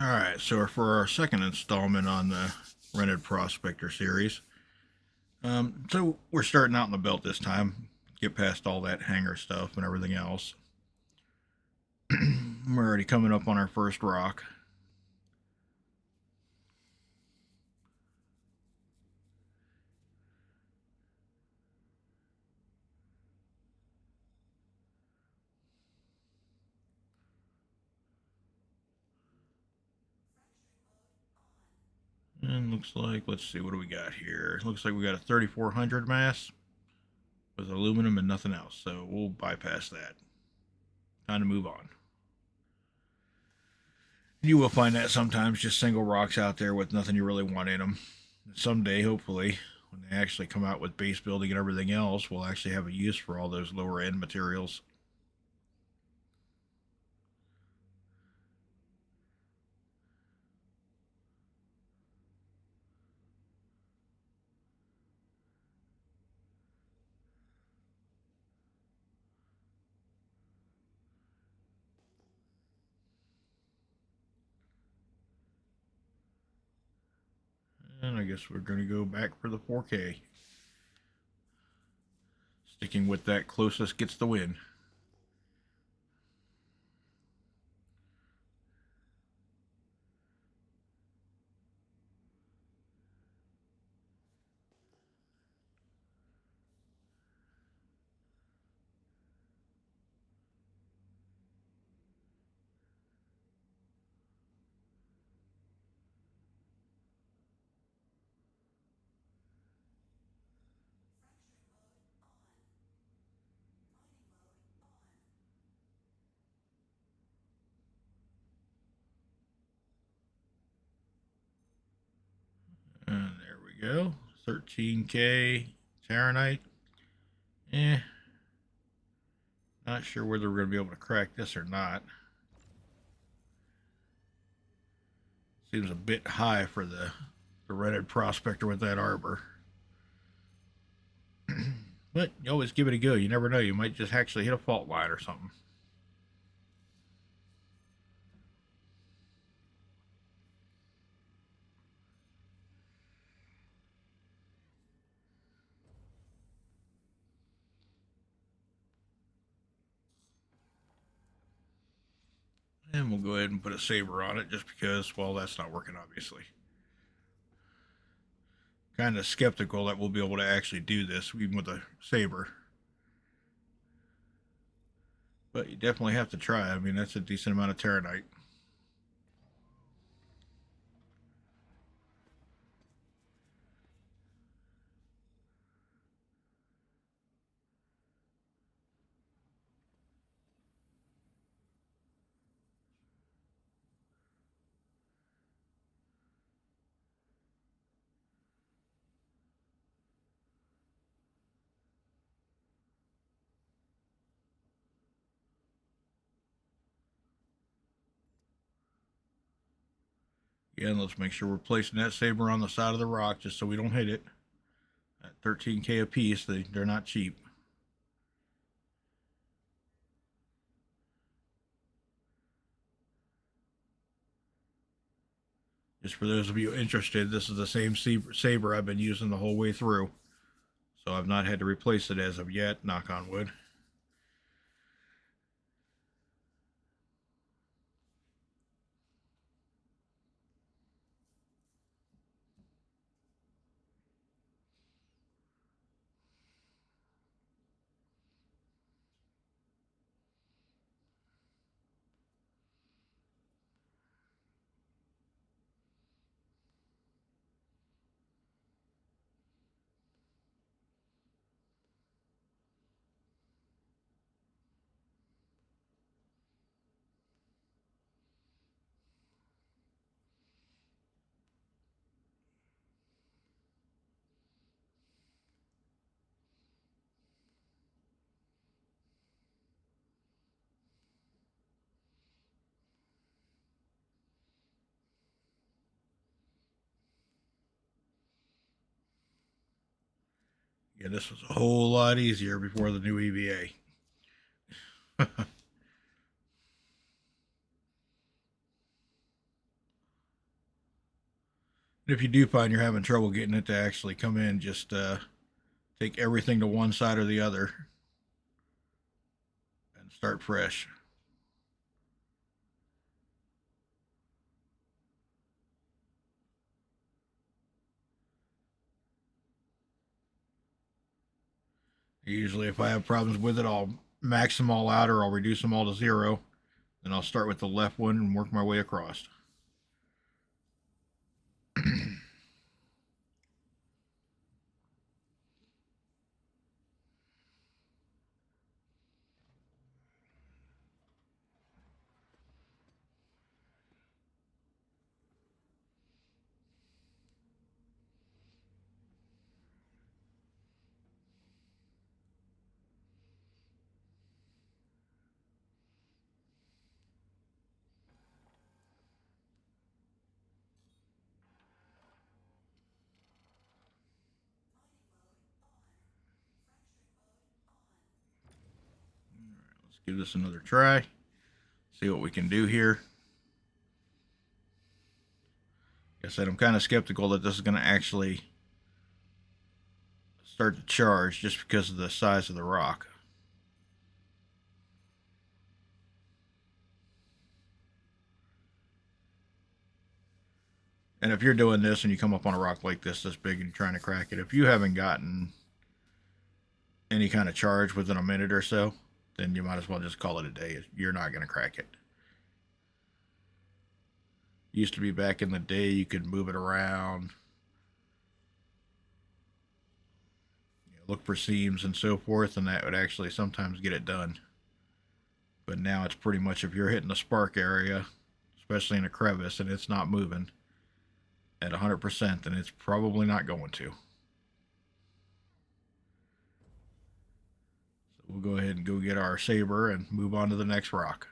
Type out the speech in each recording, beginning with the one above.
Alright, so for our second installment on the rented Prospector series, so we're starting out in the belt this time. Get past all that hanger stuff and everything else. We're already coming up on our first rock. And looks like, let's see, what do we got here? Looks like we got a 3400 mass with aluminum and nothing else. So we'll bypass that. Time to move on. You will find that sometimes just single rocks out there with nothing you really want in them. Someday, hopefully, when they actually come out with base building and everything else, we'll actually have a use for all those lower end materials. And I guess we're going to go back for the 4K. Sticking with that closest gets the win. And there we go. 13K Terranite. Not sure whether we're going to be able to crack this or not. Seems a bit high for the rented Prospector with that arbor. But you always give it a go. You never know. You might just actually hit a fault line or something. And we'll go ahead and put a saber on it just because, well, that's not working, obviously. Kind of skeptical that we'll be able to actually do this, even with a saber. But you definitely have to try. I mean, that's a decent amount of Terranite. Again, let's make sure we're placing that saber on the side of the rock just so we don't hit it. At 13K a piece, they're not cheap. Just for those of you interested, this is the same saber I've been using the whole way through. So I've not had to replace it as of yet, knock on wood. Yeah, this was a whole lot easier before the new EVA. If you do find you're having trouble getting it to actually come in, just take everything to one side or the other and start fresh. Usually, if I have problems with it, I'll max them all out or I'll reduce them all to zero. Then I'll start with the left one and work my way across. Let's give this another try. See what we can do here. Like I said, I'm kind of skeptical that this is going to actually start to charge just because of the size of the rock. And if you're doing this and you come up on a rock like this big and you're trying to crack it, if you haven't gotten any kind of charge within a minute or so, then you might as well just call it a day. You're not going to crack it. Used to be back in the day, you could move it around, look for seams and so forth, and that would actually sometimes get it done. But now it's pretty much if you're hitting a spark area, especially in a crevice, and it's not moving at 100%, then it's probably not going to. So we'll go ahead and go get our saber and move on to the next rock.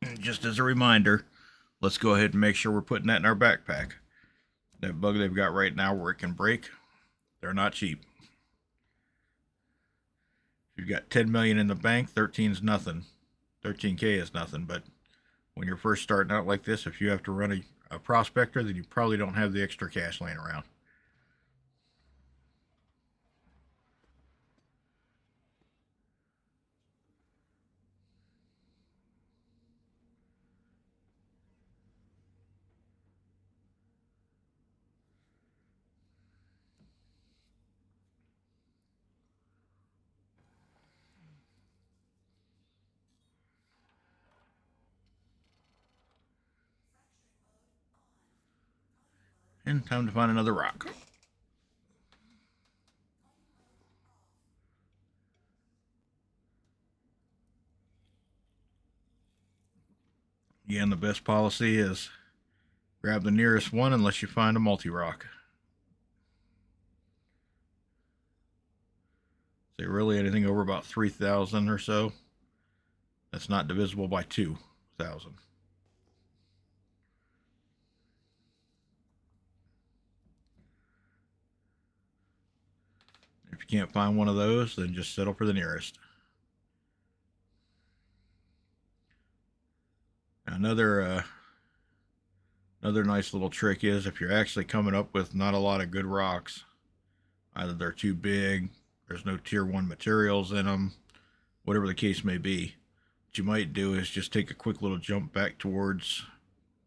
And just as a reminder, let's go ahead and make sure we're putting that in our backpack. That bug they've got right now where it can break, they're not cheap. If you've got 10 million in the bank, 13's nothing. 13K is nothing, but when you're first starting out like this, if you have to run a prospector, then you probably don't have the extra cash laying around. And time to find another rock. Again, the best policy is grab the nearest one unless you find a multi-rock. Say really anything over about 3,000 or so, that's not divisible by 2,000. If you can't find one of those, then just settle for the nearest. Now another nice little trick is if you're actually coming up with not a lot of good rocks, either they're too big, there's no tier 1 materials in them, whatever the case may be, what you might do is just take a quick little jump back towards.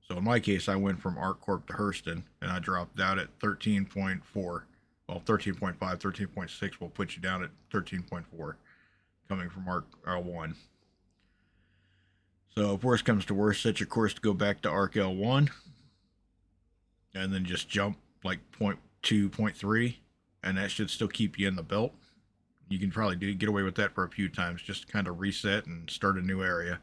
So in my case, I went from ArcCorp to Hurston, and I dropped down at 13.4. Well, 13.5, 13.6 will put you down at 13.4, coming from Arc L1. So if worst comes to worst, set your course to go back to Arc L1, and then just jump like 0.2, 0.3, and that should still keep you in the belt. You can probably get away with that for a few times, just kind of reset and start a new area.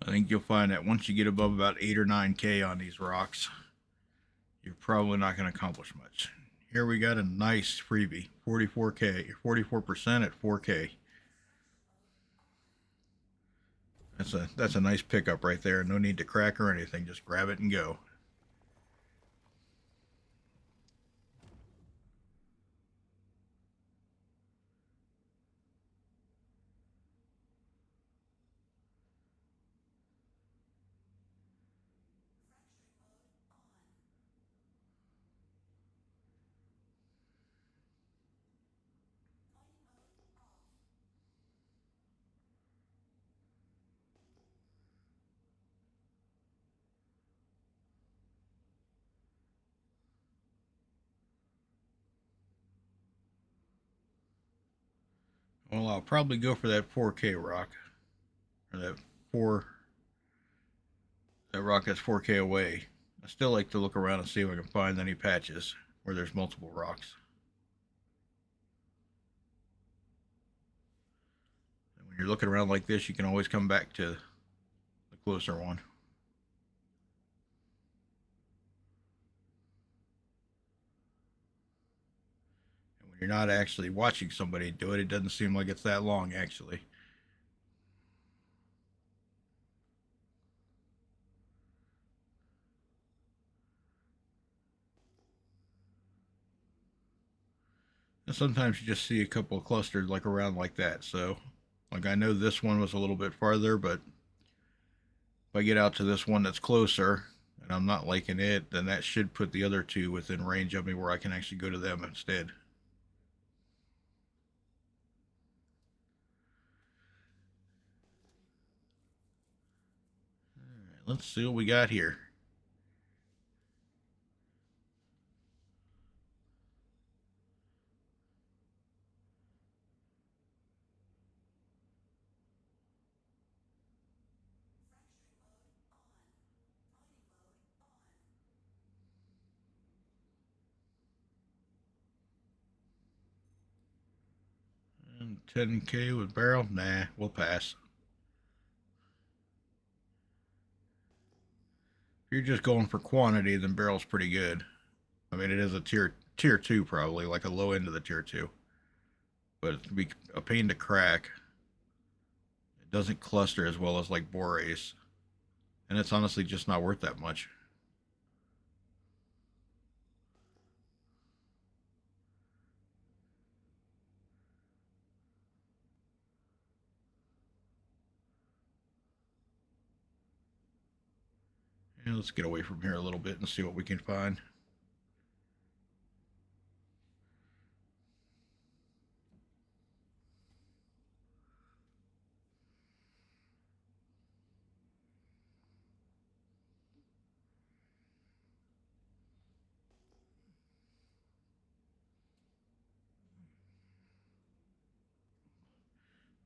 I think you'll find that once you get above about 8 or 9K on these rocks, you're probably not going to accomplish much. Here we got a nice freebie, 44K, 44% at 4K. That's a nice pickup right there. No need to crack or anything. Just grab it and go. Well, I'll probably go for that 4K rock, or that rock that's 4K away. I still like to look around and see if I can find any patches where there's multiple rocks. And when you're looking around like this, you can always come back to the closer one. And when you're not actually watching somebody do it, it doesn't seem like it's that long actually. And sometimes you just see a couple of clustered like around like that. So, like I know this one was a little bit farther, but if I get out to this one that's closer and I'm not liking it, then that should put the other two within range of me where I can actually go to them instead. All right, let's see what we got here. And 10K with barrel? Nah, we'll pass. If you're just going for quantity, then barrel's pretty good. I mean, it is a tier two probably, like a low end of the tier two, but it can be a pain to crack. It doesn't cluster as well as like borace, and it's honestly just not worth that much. Yeah, let's get away from here a little bit and see what we can find.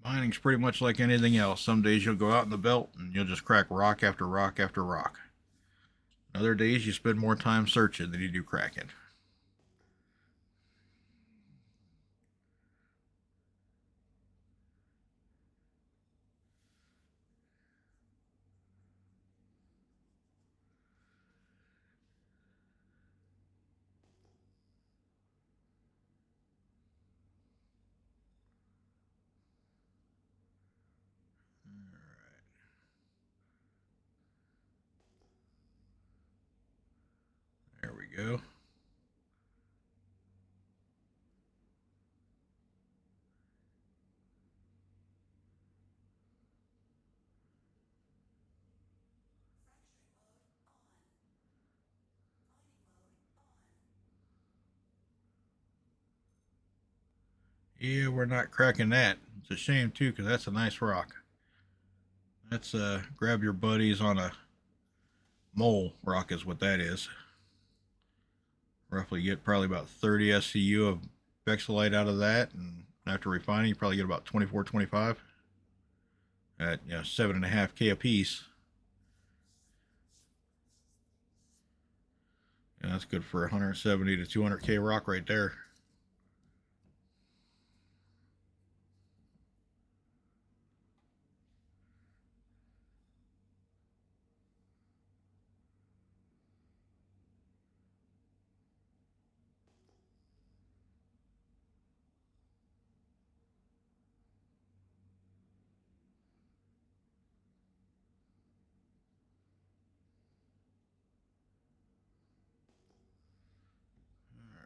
Mining's pretty much like anything else. Some days you'll go out in the belt and you'll just crack rock after rock after rock. Other days you spend more time searching than you do cracking. There we go. Yeah, we're not cracking that. It's a shame too, because that's a nice rock. That's grab your buddies on a mole rock is what that is. Roughly get probably about 30 SCU of Vexilite out of that, and after refining, you probably get about 24, 25 at 7.5K a piece. And that's good for 170 to 200K rock right there.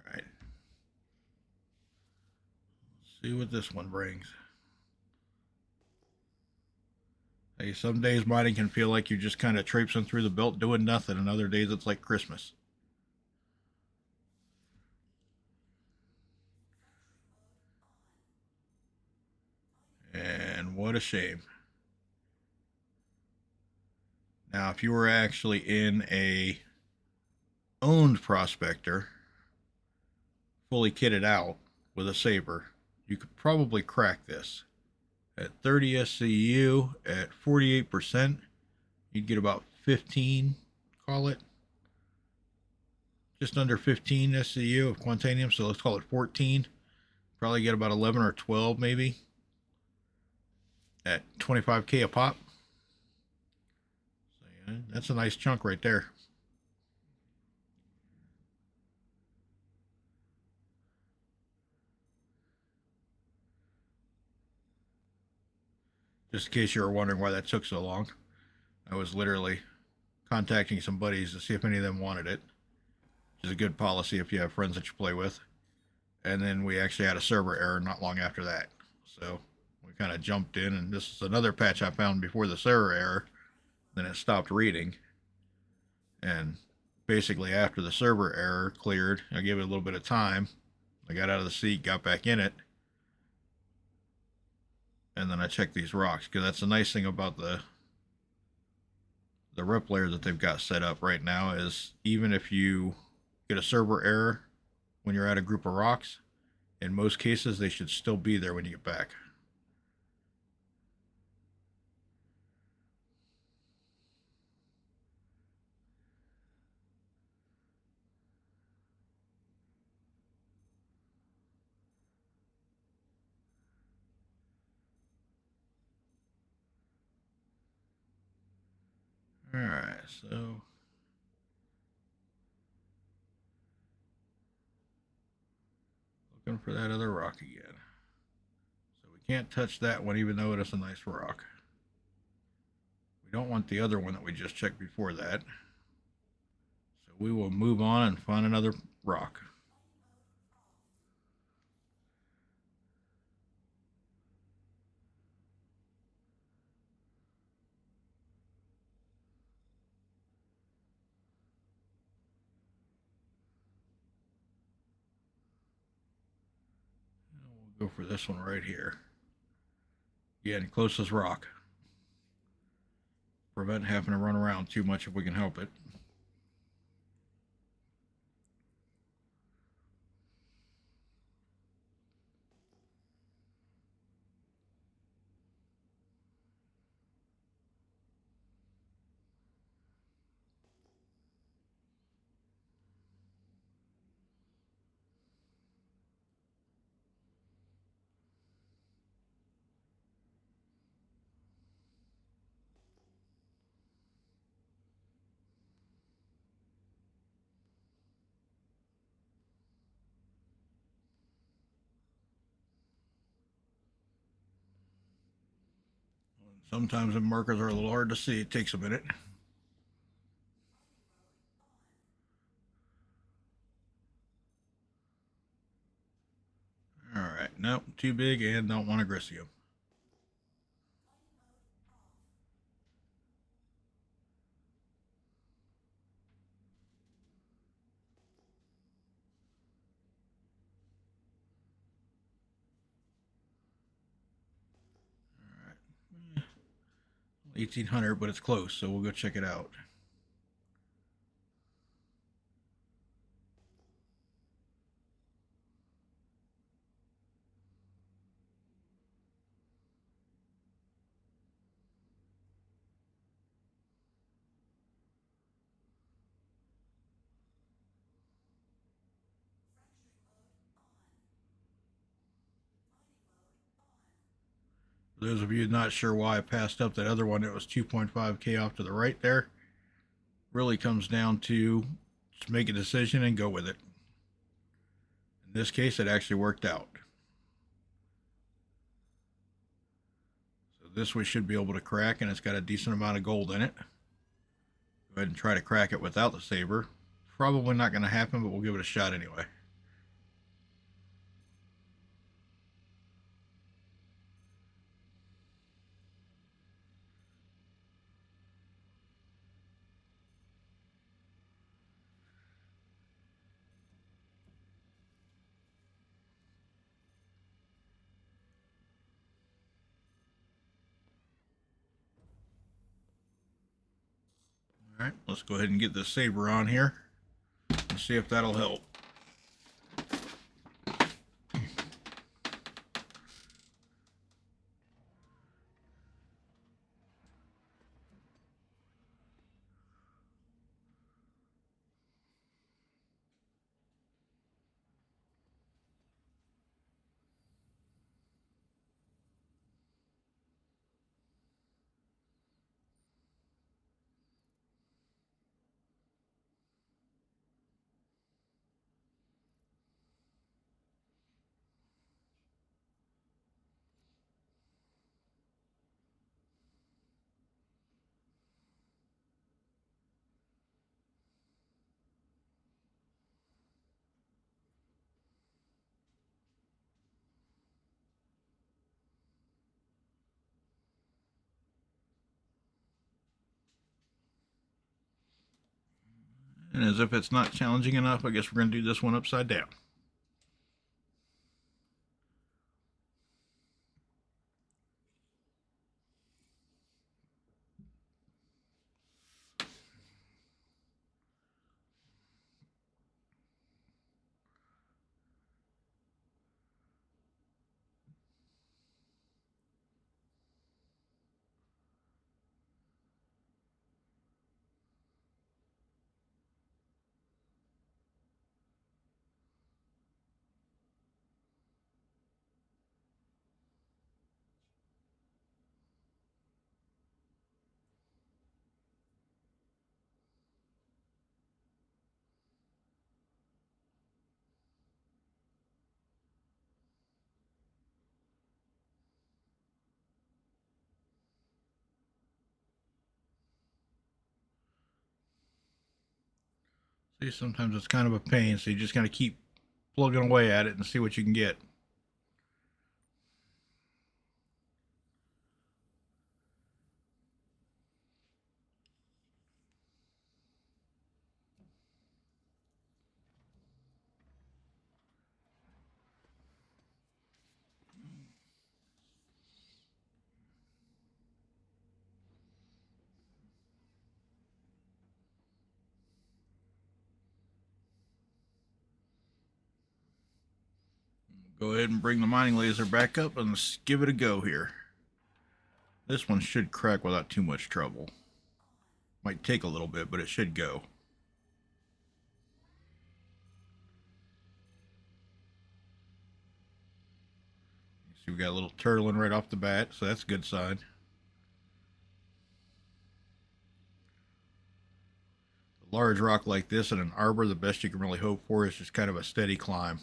All right. Let's see what this one brings. Hey, some days mining can feel like you're just kind of traipsing through the belt doing nothing, and other days it's like Christmas. And what a shame. Now, if you were actually in a owned prospector, fully kitted out with a saber, you could probably crack this. At 30 SCU, at 48%, you'd get about 15, call it. Just under 15 SCU of Quantanium, so let's call it 14. Probably get about 11 or 12 maybe at 25K a pop. So, yeah, that's a nice chunk right there. Just in case you were wondering why that took so long, I was literally contacting some buddies to see if any of them wanted it, which is a good policy if you have friends that you play with. And then we actually had a server error not long after that. So we kind of jumped in, and this is another patch I found before the server error. Then it stopped reading. And basically, after the server error cleared, I gave it a little bit of time. I got out of the seat, got back in it, and then I checked these rocks, because that's the nice thing about the rep layer that they've got set up right now is even if you get a server error when you're at a group of rocks, in most cases they should still be there when you get back. All right, so looking for that other rock again. So we can't touch that one even though it is a nice rock. We don't want the other one that we just checked before that. So we will move on and find another rock. We'll go for this one right here. Again, closest rock. Prevent having to run around too much if we can help it. Sometimes the markers are a little hard to see. It takes a minute. All right. Nope. Too big and don't want to Grisium. 1800, but it's close, so we'll go check it out. For those of you not sure why I passed up that other one, it was 2.5K off to the right there. Really comes down to just make a decision and go with it. In this case, it actually worked out. So this we should be able to crack, and it's got a decent amount of gold in it. Go ahead and try to crack it without the saber. Probably not going to happen, but we'll give it a shot anyway. All right, let's go ahead and get this saber on here and see if that'll help. And as if it's not challenging enough, I guess we're going to do this one upside down. See, sometimes it's kind of a pain, so you just got to keep plugging away at it and see what you can get. Go ahead and bring the mining laser back up and let's give it a go here. This one should crack without too much trouble. Might take a little bit, but it should go. See, we got a little turtling right off the bat, so that's a good sign. A large rock like this in an arbor, the best you can really hope for is just kind of a steady climb.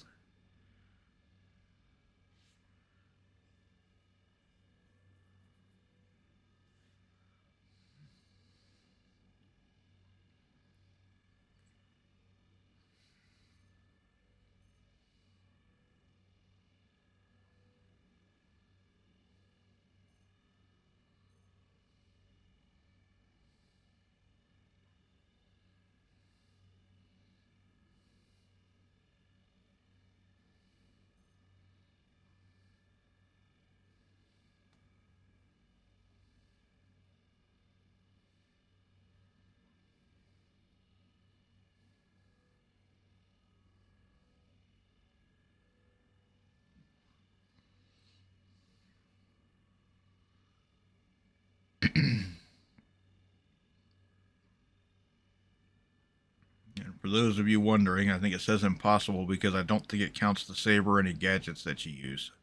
For those of you wondering, I think it says impossible because I don't think it counts the saber or any gadgets that you use.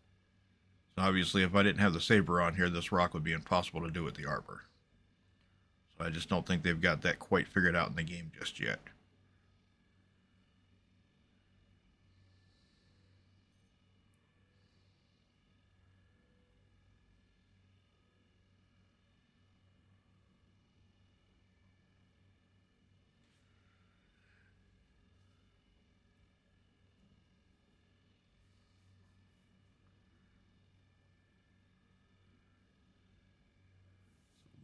So obviously, if I didn't have the saber on here, this rock would be impossible to do with the arbor. So I just don't think they've got that quite figured out in the game just yet.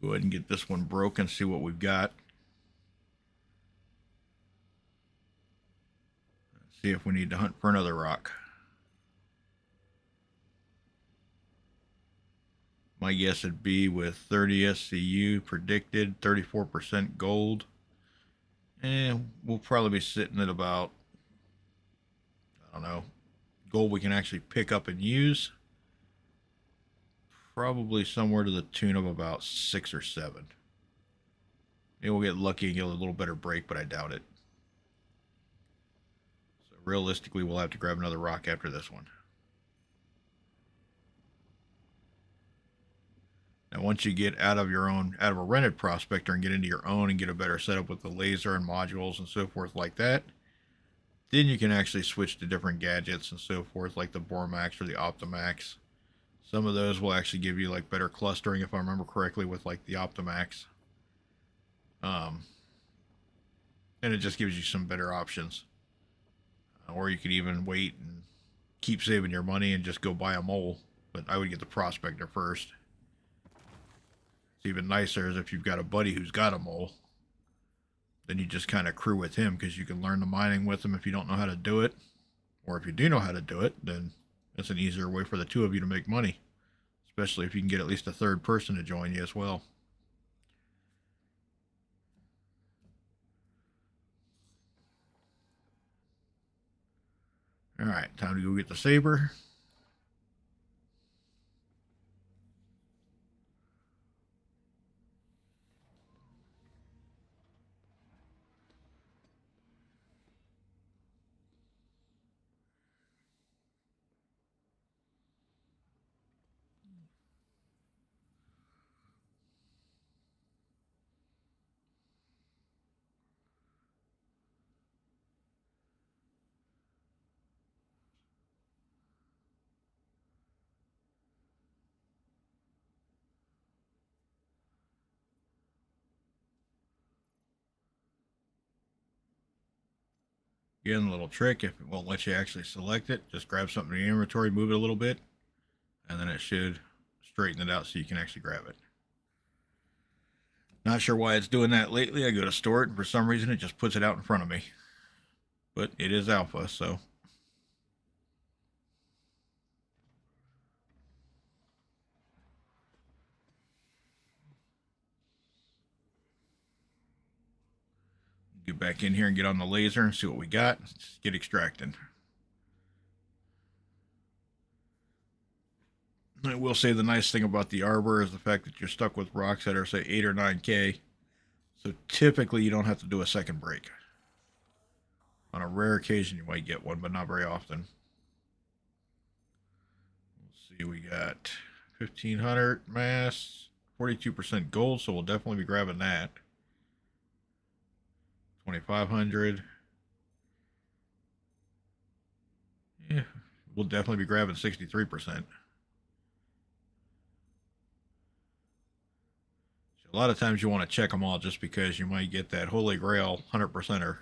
Go ahead and get this one broken, see what we've got. See if we need to hunt for another rock. My guess would be with 30 SCU predicted, 34% gold. And we'll probably be sitting at about, I don't know, gold we can actually pick up and use. Probably somewhere to the tune of about 6 or 7. Maybe we'll get lucky and get a little better break, but I doubt it. So realistically, we'll have to grab another rock after this one. Now, once you get out of a rented prospector and get into your own and get a better setup with the laser and modules and so forth like that, then you can actually switch to different gadgets and so forth, like the Bormax or the Optimax. Some of those will actually give you like better clustering, if I remember correctly, with like the Optimax. And it just gives you some better options. Or you could even wait and keep saving your money and just go buy a mole. But I would get the Prospector first. It's even nicer is if you've got a buddy who's got a mole. Then you just kind of crew with him because you can learn the mining with him if you don't know how to do it. Or if you do know how to do it, then it's an easier way for the two of you to make money. Especially if you can get at least a third person to join you as well. Alright, time to go get the saber. Again, a little trick, if it won't let you actually select it, just grab something in your inventory, move it a little bit, and then it should straighten it out so you can actually grab it. Not sure why it's doing that lately. I go to store it, and for some reason it just puts it out in front of me. But it is alpha, so. Get back in here and get on the laser and see what we got. Let's get extracting. I will say the nice thing about the arbor is the fact that you're stuck with rocks that are, say, 8 or 9K. So typically you don't have to do a second break. On a rare occasion you might get one, but not very often. Let's see, we got 1500 mass, 42% gold, so we'll definitely be grabbing that. 2500. Yeah, we'll definitely be grabbing 63%. A lot of times you want to check them all just because you might get that holy grail 100%er.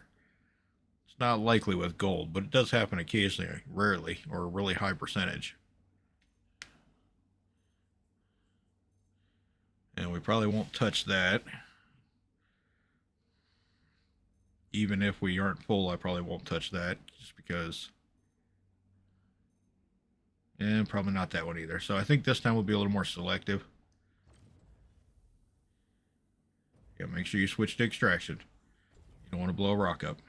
It's not likely with gold, but it does happen occasionally, rarely, or a really high percentage. And we probably won't touch that. Even if we aren't full, I probably won't touch that just because. And probably not that one either. So I think this time we'll be a little more selective. Yeah, make sure you switch to extraction. You don't want to blow a rock up.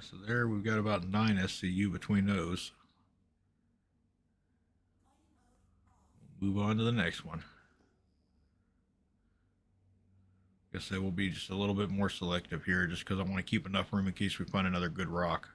So there we've got about 9 SCU between those. Move on to the next one. Guess I will be just a little bit more selective here just because I want to keep enough room in case we find another good rock.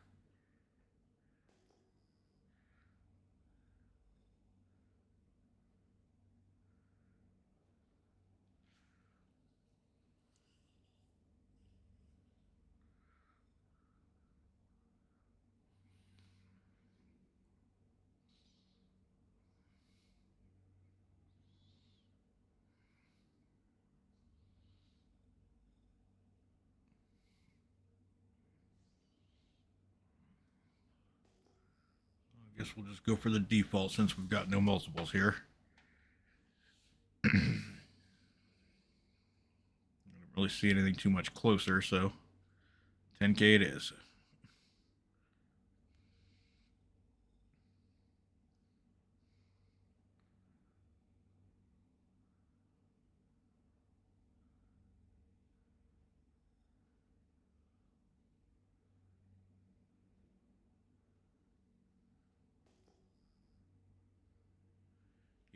I guess we'll just go for the default since we've got no multiples here. I don't really see anything too much closer, so 10K it is.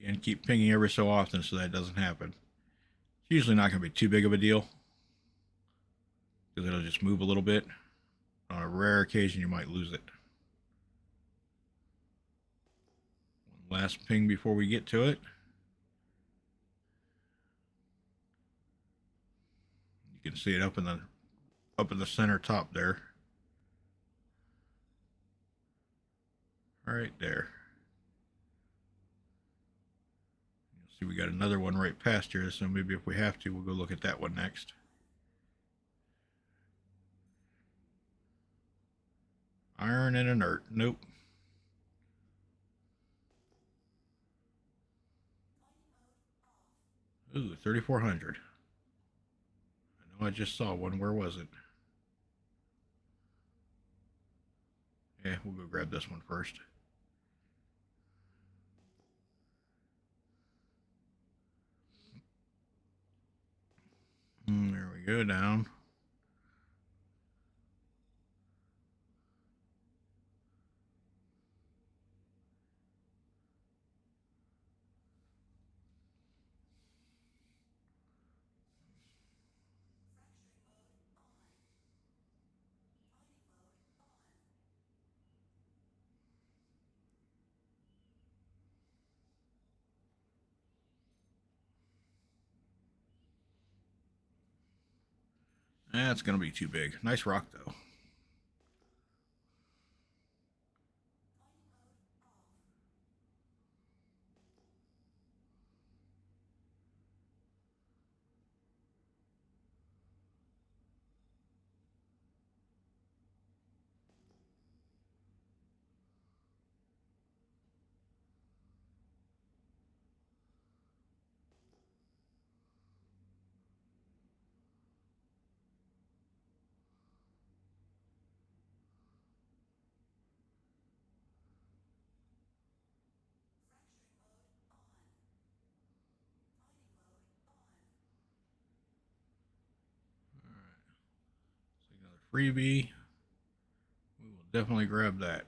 And keep pinging every so often so that doesn't happen. It's usually not going to be too big of a deal because it'll just move a little bit. On a rare occasion, you might lose it. One last ping before we get to it. You can see it up in the center top there. Right there. See, we got another one right past here, so maybe if we have to, we'll go look at that one next. Iron and inert. Nope. Ooh, 3,400. I know I just saw one. Where was it? Yeah, we'll go grab this one first. There we go, down. That's going to be too big. Nice rock, though. Freebie. We will definitely grab that.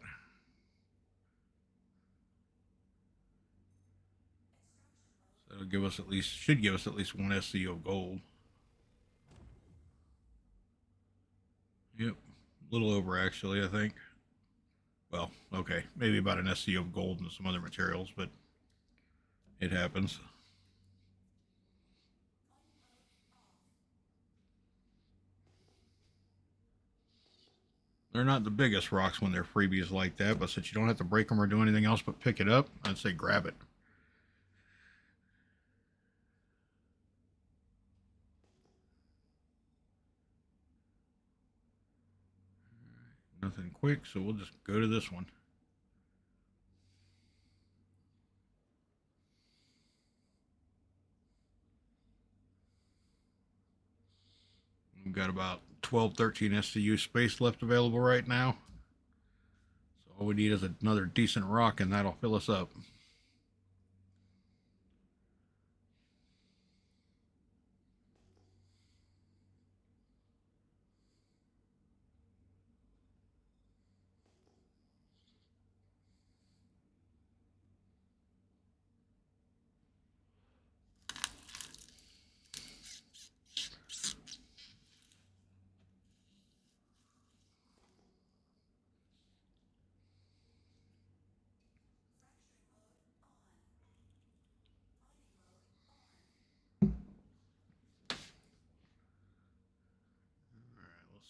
So that'll give us at least, should give us at least one SCO of gold. Yep, a little over actually, I think. Well, okay, maybe about an SCO of gold and some other materials, but it happens. They're not the biggest rocks when they're freebies like that, but since you don't have to break them or do anything else but pick it up, I'd say grab it. Nothing quick, so we'll just go to this one. We've got about 12, 13 SCU space left available right now. So all we need is another decent rock and that'll fill us up.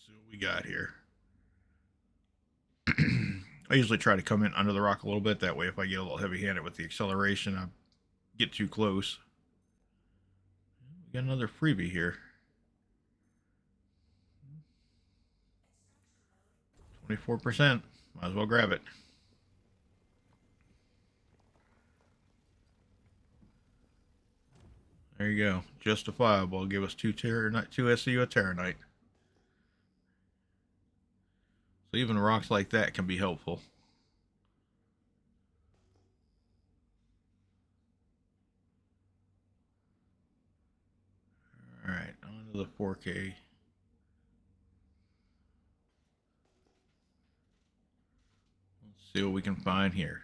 see what we got here. I usually try to come in under the rock a little bit. That way, if I get a little heavy-handed with the acceleration, I get too close. We got another freebie here. 24%. Might as well grab it. There you go. Justifiable. Give us 2 SCU of Terranite. So even rocks like that can be helpful. Alright, on to the 4K. Let's see what we can find here.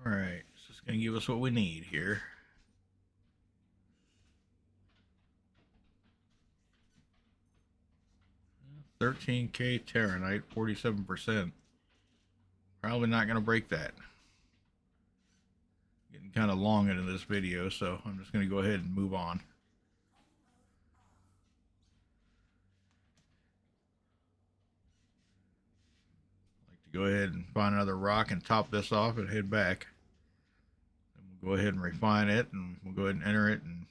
Alright, so it's going to give us what we need here. $13K Terranite, 47%. Probably not going to break that. Getting kind of long into this video, so I'm just going to go ahead and move on. I'd like to go ahead and find another rock and top this off and head back. Then we'll go ahead and refine it, and we'll go ahead and enter it in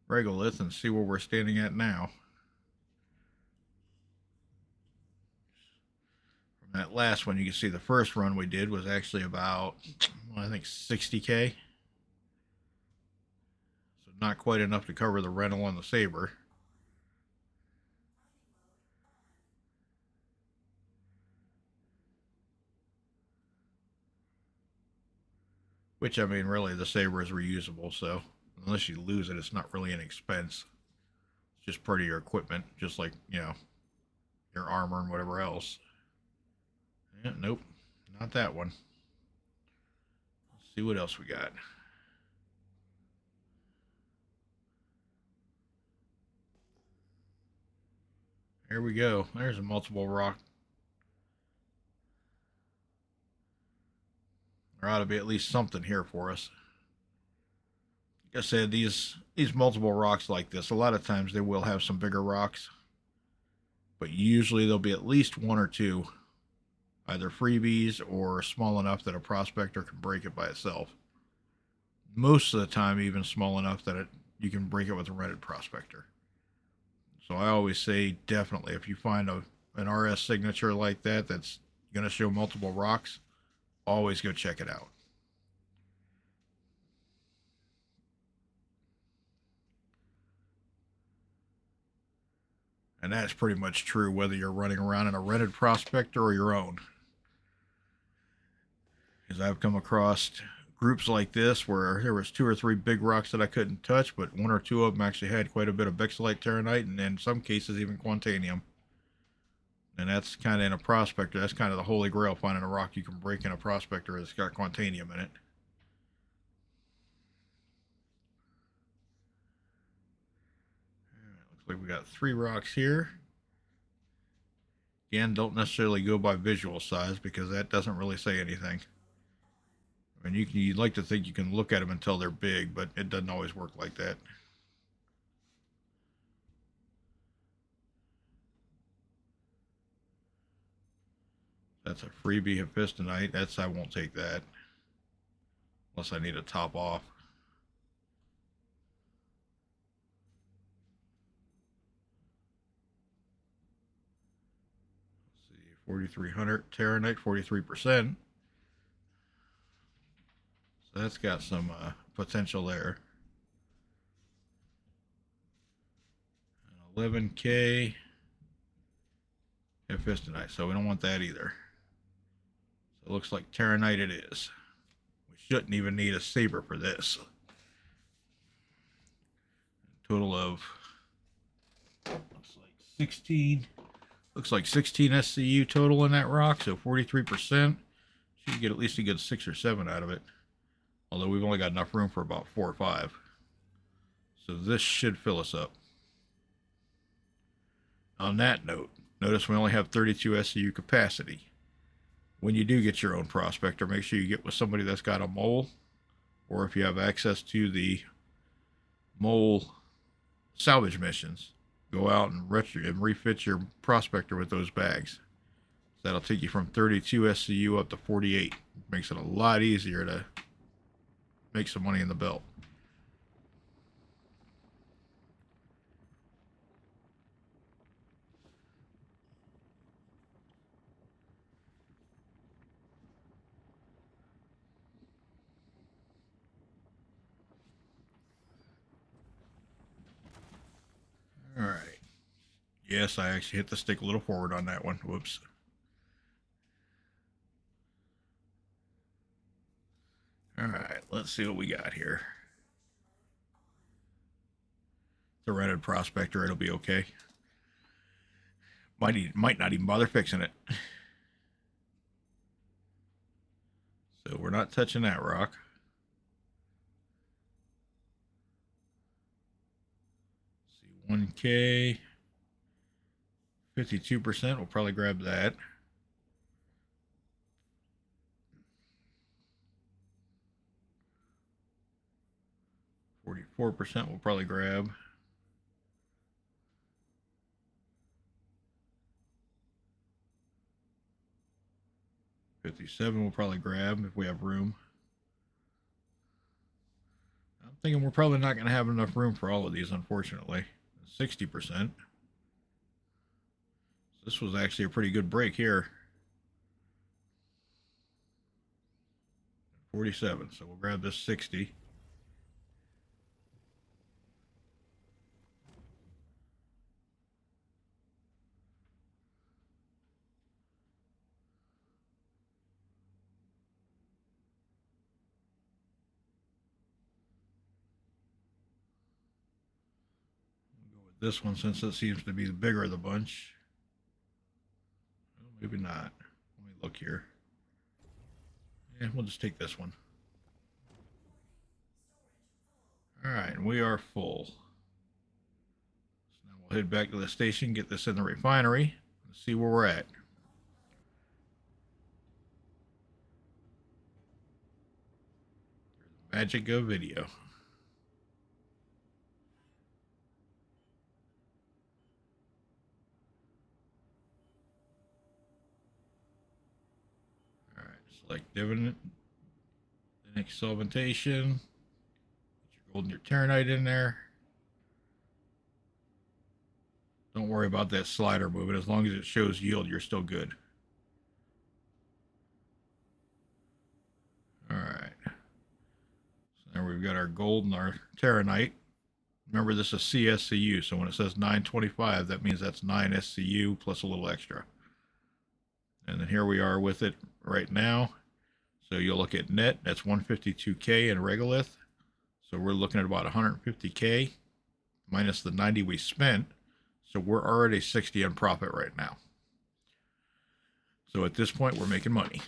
Regolith and see where we're standing at now. From that last one, you can see the first run we did was actually about, well, I think 60K. So not quite enough to cover the rental on the Saber. Which, I mean, really, the Saber is reusable, so unless you lose it, it's not really an expense. It's just part of your equipment, just like, you know, your armor and whatever else. Yeah, nope, not that one. Let's see what else we got. There we go. There's a multiple rock. There ought to be at least something here for us. Like I said, these multiple rocks like this, a lot of times they will have some bigger rocks, but usually there'll be at least 1 or 2, either freebies or small enough that a prospector can break it by itself. Most of the time, even small enough that you can break it with a rented prospector. So I always say, definitely, if you find an RS signature like that that's going to show multiple rocks, always go check it out. And that's pretty much true whether you're running around in a rented prospector or your own. Because I've come across groups like this where there was 2 or 3 big rocks that I couldn't touch, but 1 or 2 of them actually had quite a bit of Bexylite Terranite, and in some cases even Quantanium. And that's kind of in a prospector, that's kind of the holy grail, finding a rock you can break in a prospector that's got Quantanium in it. Looks like we got 3 rocks here. Again, don't necessarily go by visual size because that doesn't really say anything. I mean, you'd like to think you can look at them until they're big, but it doesn't always work like that. That's a freebie Hephistonite. I won't take that. Unless I need a top off. Let's see, 4,300 Terranite, 43%. So that's got some potential there. 11K Hephistonite, so we don't want that either. So it looks like Terranite it is. We shouldn't even need a Saber for this. Total of, looks like 16. Looks like 16 SCU total in that rock, so 43%. Should get at least a good 6 or 7 out of it. Although we've only got enough room for about 4 or 5. So this should fill us up. On that note, notice we only have 32 SCU capacity. When you do get your own prospector, make sure you get with somebody that's got a mole, or if you have access to the mole salvage missions, go out and refit your prospector with those bags. That'll take you from 32 SCU up to 48. Makes it a lot easier to make some money in the belt. All right. Yes, I actually hit the stick a little forward on that one. Whoops. All right, let's see what we got here. The rented prospector, it'll be okay. Might not even bother fixing it. So we're not touching that rock. Let's see, 1K, 52%. We'll probably grab that. 44% we'll probably grab. 57 we'll probably grab if we have room. I'm thinking we're probably not going to have enough room for all of these, unfortunately. 60%. This was actually a pretty good break here. 47, so we'll grab this 60. This one, since it seems to be the bigger of the bunch. Well, maybe not. Let me look here. Yeah, we'll just take this one. Alright, we are full. So now we'll head back to the station, get this in the refinery, and see where we're at. Magic of video. Select dividend, the next solventation, get your gold and your Terranite in there. Don't worry about that slider moving. As long as it shows yield, you're still good. All right. So now we've got our gold and our Terranite. Remember, this is CSCU, so when it says 925, that means that's 9 SCU plus a little extra. And then here we are with it right now. So you'll look at net, that's 152K in Regolith. So we're looking at about 150K minus the 90 we spent. So we're already 60 in profit right now. So at this point, we're making money.